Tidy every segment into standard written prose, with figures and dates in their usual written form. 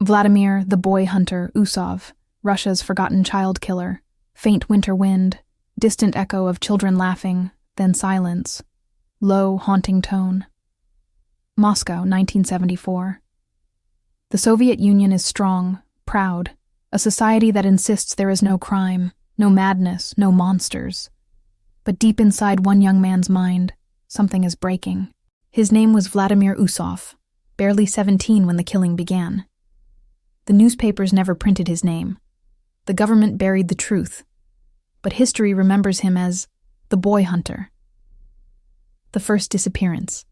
Vladimir, the boy hunter, Usov, Russia's forgotten child killer. Faint winter wind, distant echo of children laughing, then silence. Low, haunting tone. Moscow, 1974. The Soviet Union is strong, proud, a society that insists there is no crime, no madness, no monsters. But deep inside one young man's mind, something is breaking. His name was Vladimir Usov, barely 17 when the killing began. The newspapers never printed his name. The government buried the truth. But history remembers him as the boy hunter. The first disappearance.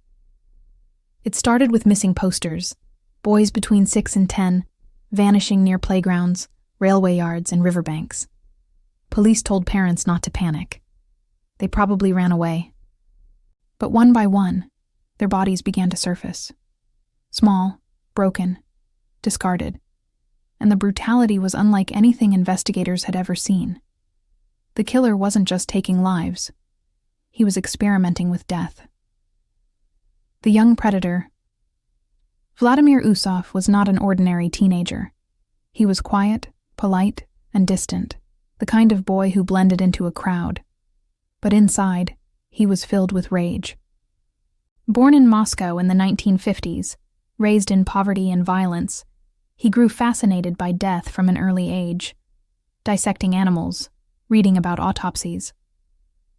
It started with missing posters, boys between 6 and 10, vanishing near playgrounds, railway yards, and riverbanks. Police told parents not to panic. They probably ran away. But one by one, their bodies began to surface. Small, broken, discarded. And the brutality was unlike anything investigators had ever seen. The killer wasn't just taking lives. He was experimenting with death. The young predator. Vladimir Usov was not an ordinary teenager. He was quiet, polite, and distant, the kind of boy who blended into a crowd. But inside, he was filled with rage. Born in Moscow in the 1950s, raised in poverty and violence, he grew fascinated by death from an early age, dissecting animals, reading about autopsies.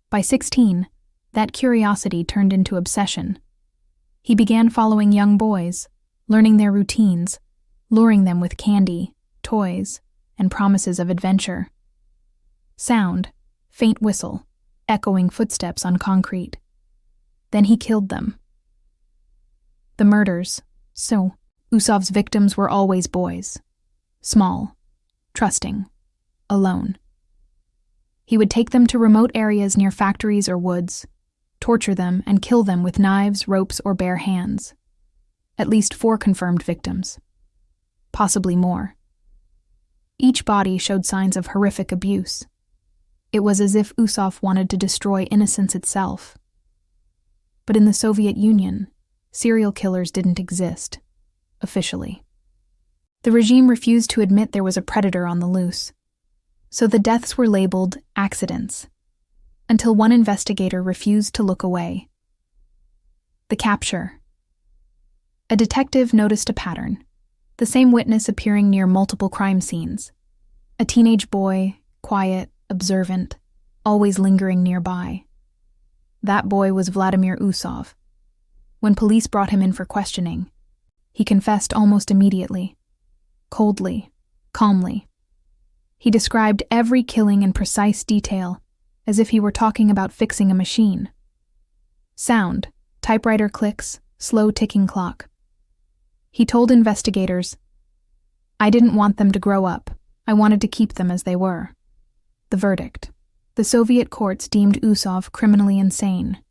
By 16, that curiosity turned into obsession. He began following young boys, learning their routines, luring them with candy, toys, and promises of adventure. Sound, faint whistle, echoing footsteps on concrete. Then he killed them. The murders, so Usov's victims were always boys. Small, trusting, alone. He would take them to remote areas near factories or woods, torture them and kill them with knives, ropes, or bare hands. At least 4 confirmed victims. Possibly more. Each body showed signs of horrific abuse. It was as if Usov wanted to destroy innocence itself. But in the Soviet Union, serial killers didn't exist, officially. The regime refused to admit there was a predator on the loose, so the deaths were labeled accidents, until one investigator refused to look away. The capture. A detective noticed a pattern, the same witness appearing near multiple crime scenes. A teenage boy, quiet, observant, always lingering nearby. That boy was Vladimir Usov. When police brought him in for questioning, he confessed almost immediately, coldly, calmly. He described every killing in precise detail, as if he were talking about fixing a machine. Sound, typewriter clicks, slow ticking clock. He told investigators, "I didn't want them to grow up. I wanted to keep them as they were." The verdict. The Soviet courts deemed Usov criminally insane.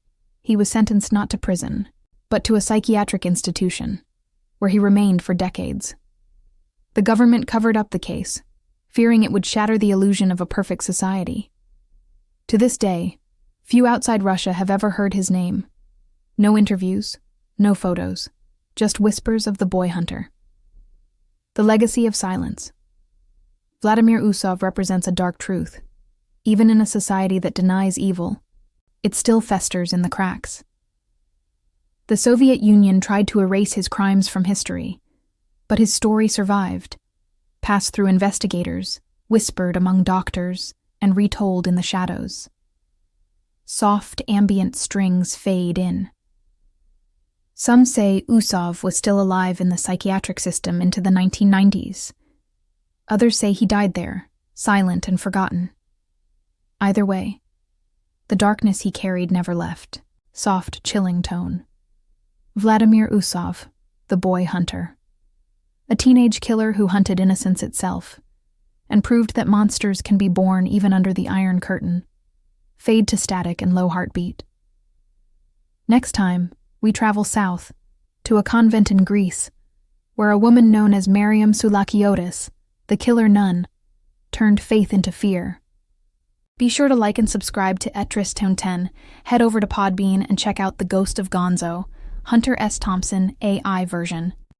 He was sentenced not to prison, but to a psychiatric institution, where he remained for decades. The government covered up the case, fearing it would shatter the illusion of a perfect society. To this day, few outside Russia have ever heard his name. No interviews, no photos, just whispers of the boy hunter. The legacy of silence. Vladimir Usov represents a dark truth. Even in a society that denies evil, it still festers in the cracks. The Soviet Union tried to erase his crimes from history, but his story survived, passed through investigators, whispered among doctors, and retold in the shadows. Soft, ambient strings fade in. Some say Usov was still alive in the psychiatric system into the 1990s. Others say he died there, silent and forgotten. Either way, the darkness he carried never left. Soft, chilling tone. Vladimir Usov, the boy hunter. A teenage killer who hunted innocence itself, and proved that monsters can be born even under the Iron Curtain. Fade to static and low heartbeat. Next time, we travel south, to a convent in Greece, where a woman known as Miriam Soulakiotis, the killer nun, turned faith into fear. Be sure to like and subscribe to Etris Tone 10, head over to Podbean and check out The Ghost of Gonzo, Hunter S. Thompson AI version.